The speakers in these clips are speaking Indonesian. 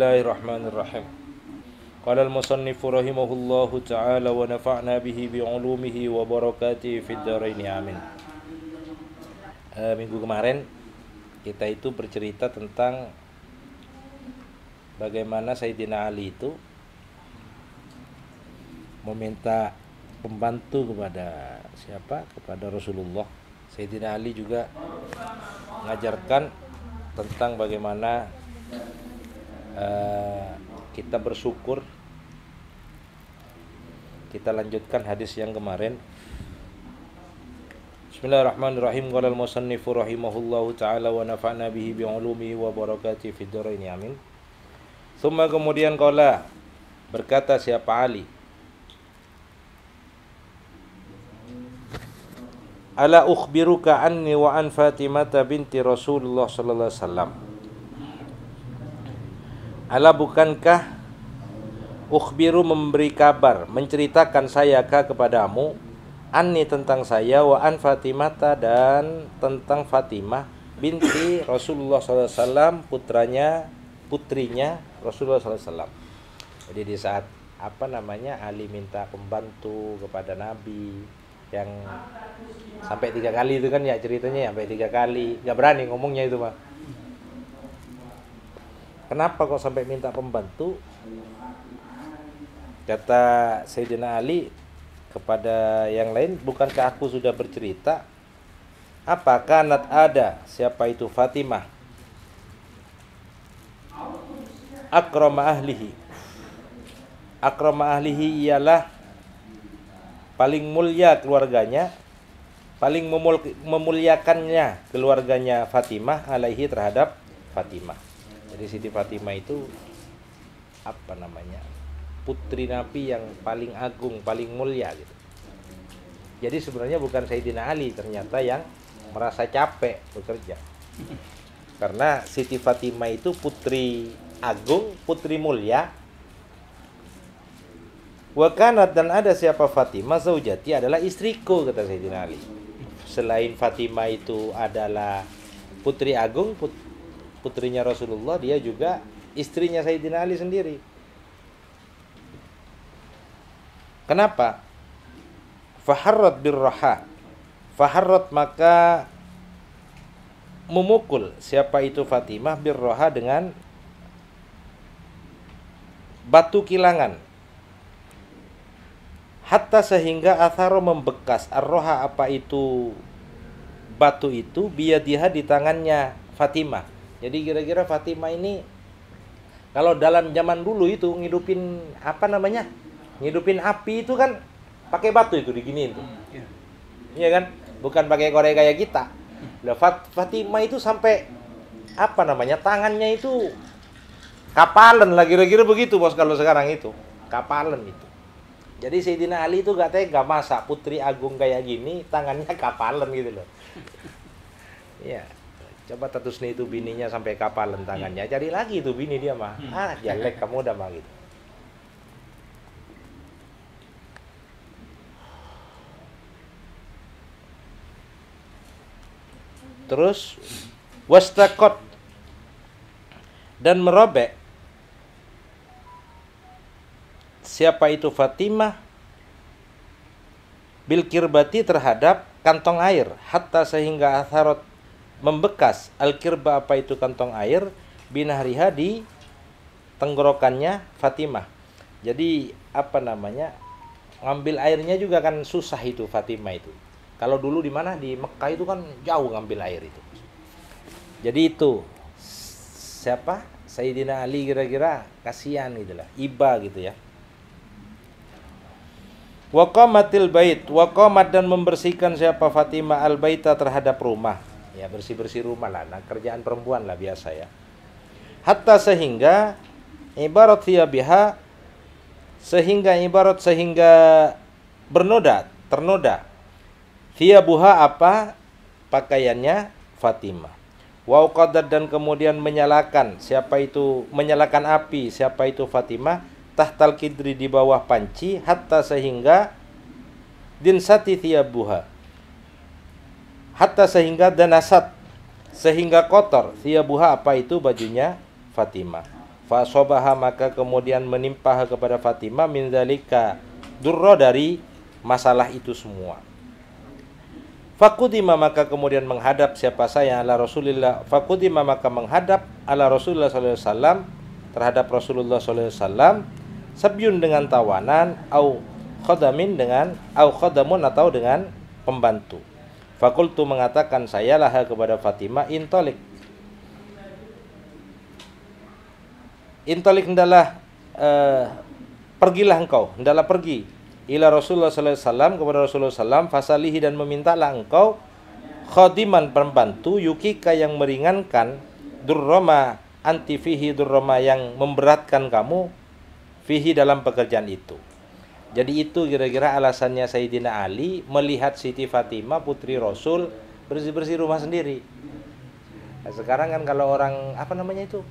Bismillahirrahmanirrahim. Qala al-musannifu rahimahullahu ta'ala wa nafa'na bihi bi'ulumihi wa barakatihi fid dharain amin. Minggu kemarin kita itu bercerita tentang bagaimana Sayyidina Ali itu meminta pembantu kepada siapa? Kepada Rasulullah. Sayyidina Ali juga mengajarkan tentang bagaimana kita bersyukur. Kita lanjutkan hadis yang kemarin. Bismillahirrahmanirrahim. Qala al-musannifu rahimahullahu ta'ala wa nafa'na bihi bi'ulumihi wa barakatihi fid dharain amin. Tsumma kemudian qala berkata siapa Ali, ala ukhbiruka anni wa an Fatimah binti Rasulullah sallallahu alaihi wasallam. Ala bukankah ukhbiru memberi kabar, menceritakan sayakah kepadamu, anni tentang saya, wa an Fatimah dan tentang Fatimah binti Rasulullah sallallahu alaihi wasallam, putrinya Rasulullah sallallahu alaihi wasallam. Jadi di saat Ali minta pembantu kepada Nabi yang sampai 3 kali itu kan ya ceritanya, sampai 3 kali, nggak berani ngomongnya itu mah. Kenapa kok sampai minta pembantu? Kata Sayyidina Ali kepada yang lain, bukankah aku sudah bercerita? Apakah ada siapa itu Fatimah? Akrama ahlihi. Akrama ahlihi ialah paling mulia keluarganya, paling memuliakannya keluarganya Fatimah alaihi terhadap Fatimah. Jadi Siti Fatimah itu putri Nabi yang paling agung, paling mulia gitu. Jadi sebenarnya bukan Sayyidina Ali ternyata yang merasa capek bekerja. Karena Siti Fatimah itu putri agung, putri mulia. Wa kanat, dan ada siapa Fatimah, zaujati adalah istriku, kata Sayyidina Ali. Selain Fatimah itu adalah putri agung, putrinya Rasulullah, dia juga istrinya Sayyidina Ali sendiri. Kenapa? Faharrat birraha. Faharrat maka memukul siapa itu Fatimah birraha dengan batu kilangan. Hatta sehingga atharo membekas arroha apa itu batu itu biyadiha di tangannya Fatimah. Jadi kira-kira Fatimah ini kalau dalam zaman dulu itu ngidupin ngidupin api itu kan pakai batu itu diginiin tuh. Iya kan? Bukan pakai korek kayak kita. Lah Fatimah itu sampai tangannya itu kapalan lah, kira-kira begitu bos kalau sekarang itu. Kapalan itu. Jadi Sayyidina Ali itu gak tega masa putri agung kayak gini tangannya kapalan gitu loh. Iya. Coba tatus nih itu bininya sampai kapalan tangannya. Cari lagi itu bini dia mah. Jelek kamu udah mah gitu. Terus wastakot dan merobek siapa itu Fatimah bil kirbati terhadap kantong air, hatta sehingga atharot membekas al kirba apa itu kantong air binahriha di tenggorokannya Fatimah. Jadi ngambil airnya juga kan susah itu Fatimah itu. Kalau dulu di mana di Mekah itu kan jauh ngambil air itu. Jadi itu siapa? Sayyidina Ali kira-kira kasihan gitulah, iba gitu ya. Waqamatil bait, waqamat dan membersihkan siapa Fatimah al-baita terhadap rumah. Ya bersih-bersih rumah lah, kerjaan perempuan lah biasa ya. Hatta sehingga ibarat thiyabiha sehingga ternoda thiyabuha apa pakaiannya Fatimah. Wa uqadat dan kemudian menyalakan api siapa itu Fatimah tahtal kidri di bawah panci, hatta sehingga dinsati thiyabuha, hatta sehingga danasat, sehingga kotor thiyabuha apa itu bajunya Fatimah. Fasobaha maka kemudian menimpa kepada Fatimah min dzalika durra dari masalah itu semua. Fakudima maka kemudian menghadap siapa saya ala Rasulillah. Fakudima maka menghadap ala Rasulullah sallallahu alaihi wasallam terhadap Rasulullah sallallahu alaihi wasallam sabyun dengan tawanan au khadamin dengan au khadamun atau dengan pembantu. Fakultu mengatakan saya lah kepada Fatimah intolik hendalah pergilah engkau, hendalah pergi ila Rasulullah sallallahu alaihi wasallam kepada Rasulullah sallam fasalihi dan memintalah engkau khadiman pembantu yukika yang meringankan durrama anti fihi durrama yang memberatkan kamu fihi dalam pekerjaan itu. Jadi itu kira-kira alasannya Sayyidina Ali melihat Siti Fatimah putri Rasul bersih-bersih rumah sendiri. Nah, sekarang kan kalau orang apa namanya itu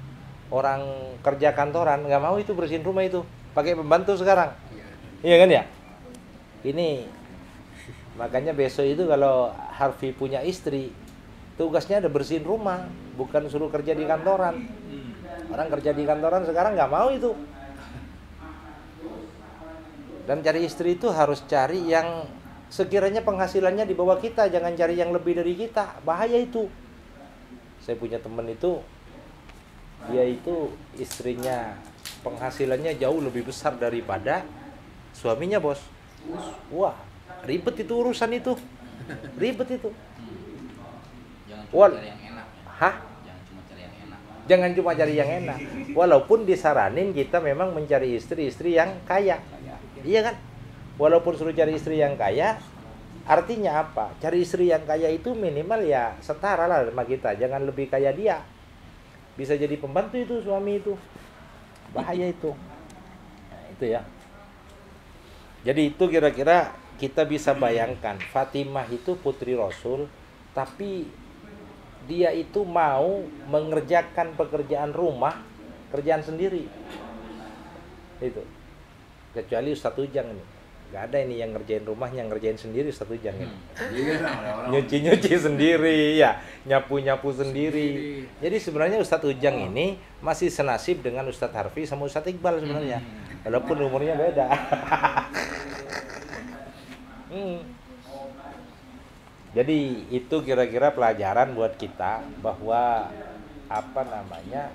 orang kerja kantoran nggak mau itu bersihin rumah itu pakai pembantu sekarang, iya kan ya? Ini makanya besok itu kalau Harvey punya istri tugasnya ada bersihin rumah, bukan suruh kerja di kantoran. Orang kerja di kantoran sekarang nggak mau itu. Dan cari istri itu harus cari yang sekiranya penghasilannya di bawah kita, jangan cari yang lebih dari kita, bahaya itu. Saya punya teman itu dia itu istrinya penghasilannya jauh lebih besar daripada suaminya, bos. Wah, ribet itu urusan itu. Ribet itu. Jangan cuma cari yang enak. Hah? Jangan cuma cari yang enak. Jangan cuma cari yang enak. Walaupun disaranin kita memang mencari istri-istri yang kaya. Iya kan? Walaupun suruh cari istri yang kaya, artinya apa? Cari istri yang kaya itu minimal ya setara lah sama kita. Jangan lebih kaya dia. Bisa jadi pembantu itu suami itu, bahaya itu. Nah, itu ya. Jadi itu kira-kira kita bisa bayangkan Fatimah itu putri Rasul, tapi dia itu mau mengerjakan pekerjaan rumah, kerjaan sendiri. Itu. Kecuali Ustadz Ujang ini, nggak ada ini yang ngerjain rumahnya, ngerjain sendiri Ustadz Ujang ini. Nyuci sendiri, ya, nyapu sendiri. Jadi sebenarnya Ustadz Ujang ini masih senasib dengan Ustadz Harfi sama Ustadz Iqbal sebenarnya, walaupun umurnya beda. Jadi itu kira-kira pelajaran buat kita bahwa apa namanya,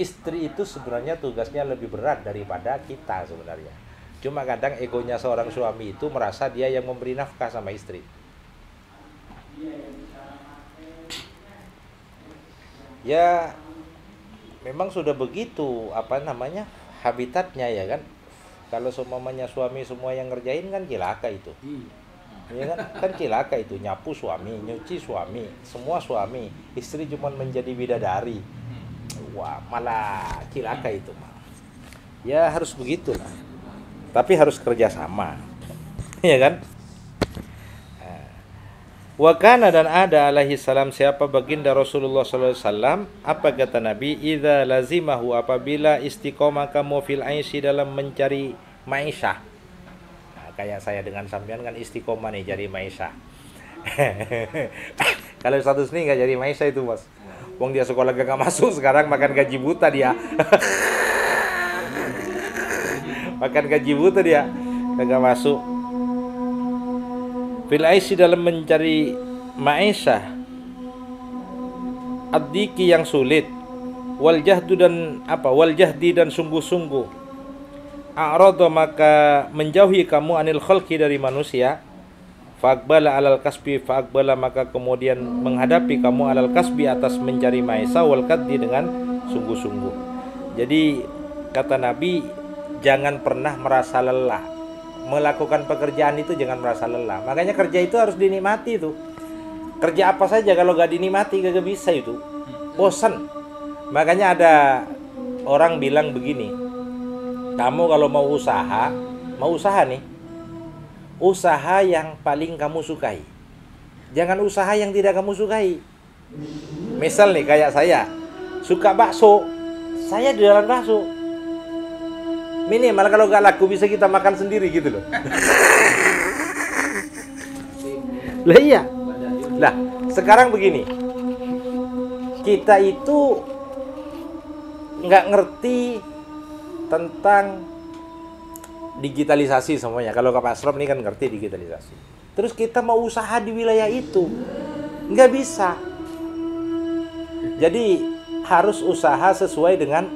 istri itu sebenarnya tugasnya lebih berat daripada kita sebenarnya. Cuma kadang egonya seorang suami itu merasa dia yang memberi nafkah sama istri. Ya memang sudah begitu apa namanya habitatnya ya kan. Kalau semuanya suami semua yang ngerjain kan cilaka itu. Ya kan cilaka itu, nyapu suami, nyuci suami, semua suami, istri cuma menjadi bidadari. Wah, malah cilaka itu mah. Ya harus begitulah. Tapi harus kerjasama. Ya kan? Wa kana dan ada alaihi salam siapa baginda Rasulullah sallallahu alaihi wasallam, apa kata Nabi, idza lazimahu apabila istiqomah kamu fil aisy dalam mencari maisha. Nah, kayak saya dengan sampean kan istiqomah nih cari maisha. Kalau satu ini enggak jadi maisha itu, Mas. Wong dia sekolah gak masuk, sekarang makan gaji buta dia. Makan gaji buta dia, kagak masuk. Fil aisy dalam mencari maisha, ad-diki yang sulit, wal jahdu dan apa? Wal jahdi dan sungguh-sungguh. A'rada maka menjauhi kamu anil khalqi dari manusia. Faqbala alal kasbi faqbala maka kemudian menghadapi kamu alal kasbi atas mencari maisha wal kaddi dengan sungguh-sungguh. Jadi kata Nabi, jangan pernah merasa lelah. Melakukan pekerjaan itu jangan merasa lelah. Makanya kerja itu harus dinikmati itu. Kerja apa saja kalau gak dinikmati gak bisa itu. Bosan. Makanya ada orang bilang begini, kamu kalau mau usaha nih, usaha yang paling kamu sukai. Jangan usaha yang tidak kamu sukai. Misal nih kayak saya suka bakso, saya jualan bakso. Minimal kalau gak laku bisa kita makan sendiri gitu loh. Lah iya. Lah sekarang begini, kita itu nggak ngerti tentang digitalisasi semuanya. Kalau Pak Asrop ini kan ngerti digitalisasi. Terus kita mau usaha di wilayah itu, nggak bisa. Jadi harus usaha sesuai dengan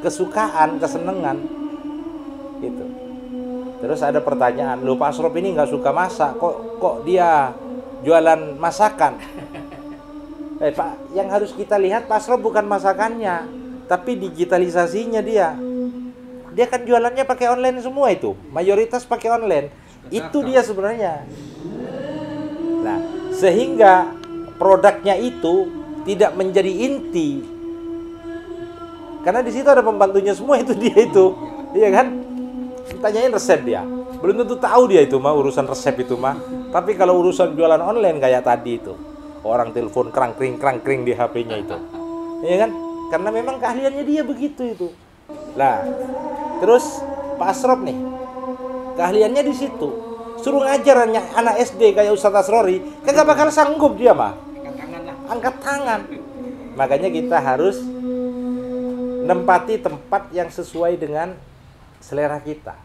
kesukaan, kesenangan, gitu. Terus ada pertanyaan, loh Pak Asrop ini nggak suka masak, kok dia jualan masakan? Pak, yang harus kita lihat Pak Asrop bukan masakannya, tapi digitalisasinya dia. Dia kan jualannya pakai online semua itu, mayoritas pakai online. Itu dia sebenarnya. Nah, sehingga produknya itu tidak menjadi inti. Karena di situ ada pembantunya semua itu dia itu. Iya kan? Tanyain resep dia. Belum tentu tahu dia itu mah urusan resep itu mah. Tapi kalau urusan jualan online kayak tadi itu, orang telepon krang-kring di HP-nya itu. Iya kan? Karena memang keahliannya dia begitu itu. Nah, terus Pak Asrop nih, keahliannya di situ. Suruh ngajar anak SD kayak Ustadz Asrori, kagak bakal sanggup dia mah. Angkat tangan. Makanya kita harus nempati tempat yang sesuai dengan selera kita.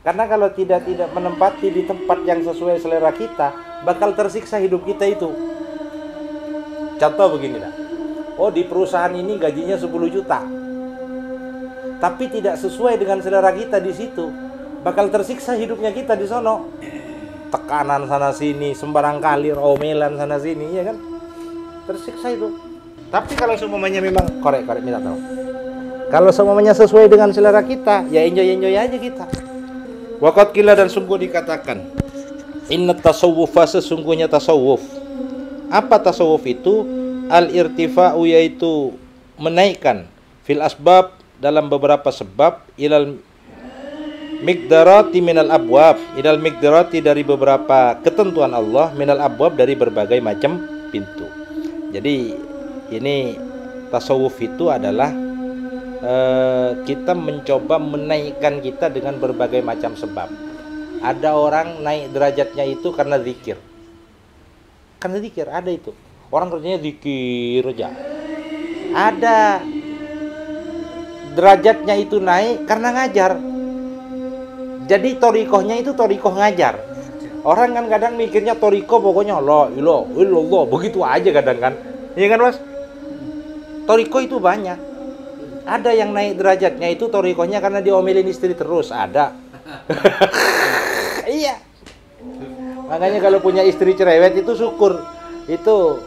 Karena kalau tidak menempati di tempat yang sesuai selera kita, bakal tersiksa hidup kita itu. Contoh begini lah. Oh, di perusahaan ini gajinya 10 juta. Tapi tidak sesuai dengan selera kita di situ, bakal tersiksa hidupnya kita di sono. Tekanan sana sini, sembarang kali omelan sana sini, ya kan? Tersiksa itu. Tapi kalau semuanya memang korek minta tahu. Kalau semuanya sesuai dengan selera kita, ya enjoy aja kita. Waqat qila dan sungguh dikatakan, inna tasawwufa sesungguhnya tasawuf. Apa tasawuf itu? Al-irtifa'u yaitu menaikkan fil asbab dalam beberapa sebab ilal miqdarati minal abwab, ilal miqdarati dari beberapa ketentuan Allah, minal abwab dari berbagai macam pintu. Jadi ini tasawuf itu adalah kita mencoba menaikkan kita dengan berbagai macam sebab. Ada orang naik derajatnya itu karena zikir. Karena zikir ada itu. Orang kerjanya zikir aja. Ada derajatnya itu naik karena ngajar. Jadi torikohnya itu torikoh ngajar. Orang kan kadang mikirnya torikoh pokoknya la ilaha illallah begitu aja kadang kan. Iya kan Mas? Torikoh itu banyak. Ada yang naik derajatnya itu torikohnya karena diomelin istri terus, ada. Iya. Makanya kalau punya istri cerewet itu syukur. Itu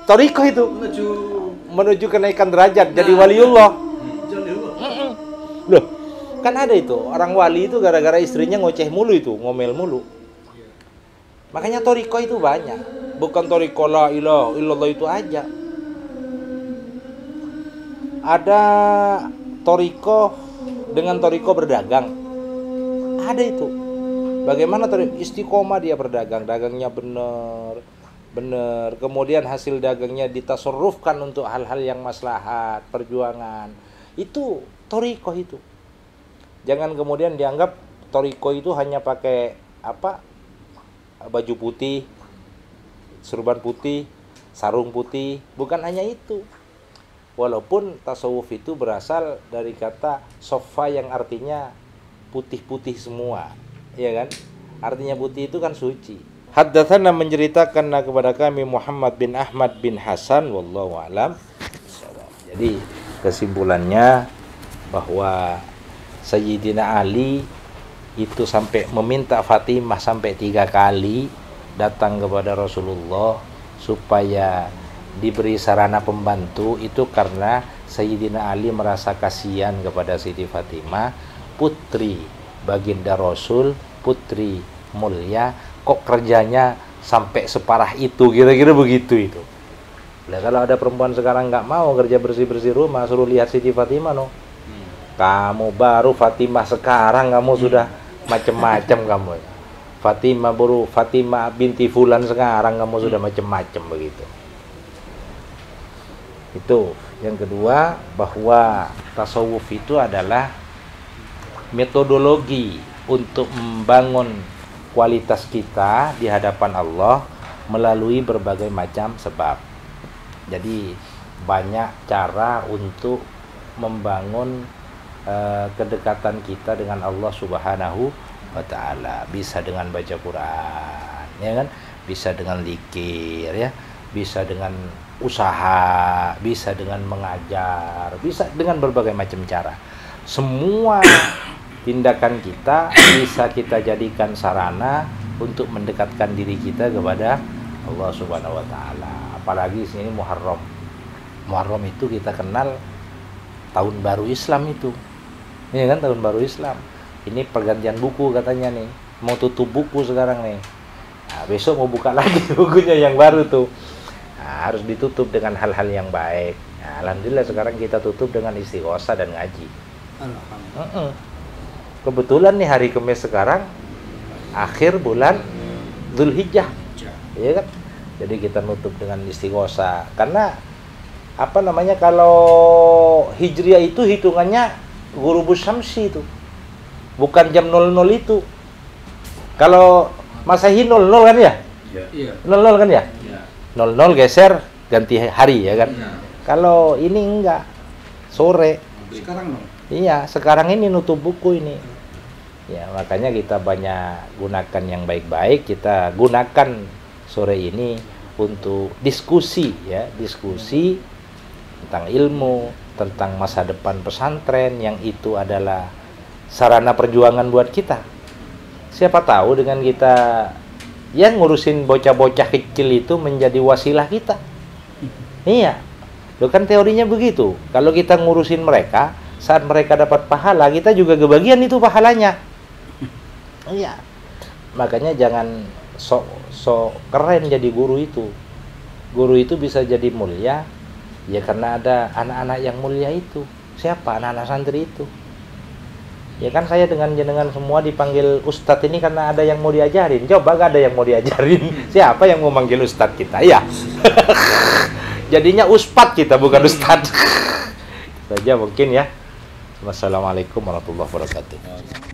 torikoh itu menuju kenaikan derajat, jadi waliullah. Loh, kan ada itu orang wali itu gara-gara istrinya ngoceh mulu itu, ngomel mulu. Makanya torikoh itu banyak. Bukan torikoh la ilaha illallah itu aja. Ada torikoh dengan torikoh berdagang. Ada itu. Bagaimana istiqomah dia berdagang, dagangnya benar. Kemudian hasil dagangnya ditasorufkan untuk hal-hal yang maslahat, perjuangan. Itu torikoh itu. Jangan kemudian dianggap torikoh itu hanya pakai baju putih, serban putih, sarung putih. Bukan hanya itu. Walaupun tasawuf itu berasal dari kata sofa yang artinya putih-putih semua, ya kan? Artinya putih itu kan suci. Haddatsana menceritakan kepada kami Muhammad bin Ahmad bin Hasan, wallahu alam. Jadi kesimpulannya bahwa Sayyidina Ali itu sampai meminta Fatimah sampai 3 kali datang kepada Rasulullah supaya diberi sarana pembantu, itu karena Sayyidina Ali merasa kasihan kepada Siti Fatimah, putri baginda Rasul, putri mulia, kok kerjanya sampai separah itu, kira-kira begitu itu. Nah, kalau ada perempuan sekarang nggak mau kerja bersih-bersih rumah, suruh lihat Siti Fatimah no. Kamu baru Fatimah sekarang kamu sudah macem-macem kamu. Fatimah binti Fulan sekarang kamu sudah macem-macem begitu. Itu. Yang kedua, bahwa tasawuf itu adalah metodologi untuk membangun kualitas kita di hadapan Allah melalui berbagai macam sebab. Jadi banyak cara untuk membangun kedekatan kita dengan Allah Subhanahu wa Ta'ala. Bisa dengan baca Quran, ya kan? Bisa dengan zikir, ya, bisa dengan usaha, bisa dengan mengajar, bisa dengan berbagai macam cara. Semua tindakan kita bisa kita jadikan sarana untuk mendekatkan diri kita kepada Allah Subhanahu wa Ta'ala. Apalagi sini Muharram. Muharram itu kita kenal tahun baru Islam itu. Ini kan tahun baru Islam. Ini pergantian buku katanya nih. Mau tutup buku sekarang nih. Nah, besok mau buka lagi bukunya yang baru tuh. Nah, harus ditutup dengan hal-hal yang baik. Nah, alhamdulillah sekarang kita tutup dengan istighosah dan ngaji. Alhamdulillah. Kebetulan nih hari Kamis sekarang akhir bulan Dzulhijjah, ya kan? Jadi kita nutup dengan istighosah. Karena apa namanya, kalau Hijriah itu hitungannya Ghurubus Syamsi itu, bukan jam 00 itu. Kalau Masehi 00 kan ya? Iya. 00 kan ya? Iya. 00 geser ganti hari ya kan? Iya. Kalau ini enggak, sore. Sekarang dong? Iya, sekarang ini nutup buku ini. Ya, makanya kita banyak gunakan yang baik-baik. Kita gunakan sore ini untuk diskusi, ya, diskusi tentang ilmu, tentang masa depan pesantren, yang itu adalah sarana perjuangan buat kita. Siapa tahu dengan kita yang ngurusin bocah-bocah kecil itu menjadi wasilah kita. Iya, lo kan teorinya begitu. Kalau kita ngurusin mereka, saat mereka dapat pahala, kita juga kebagian itu pahalanya. Iya. Makanya jangan sok keren jadi guru itu. Guru itu bisa jadi mulia ya karena ada anak-anak yang mulia itu. Siapa? Anak-anak santri itu. Ya kan saya dengan jenengan semua dipanggil ustadz ini karena ada yang mau diajarin. Coba gak ada yang mau diajarin. Siapa yang mau manggil ustadz kita? Ya. Jadinya uspat kita, bukan ustadz. Saja mungkin ya. Wassalamualaikum warahmatullahi wabarakatuh.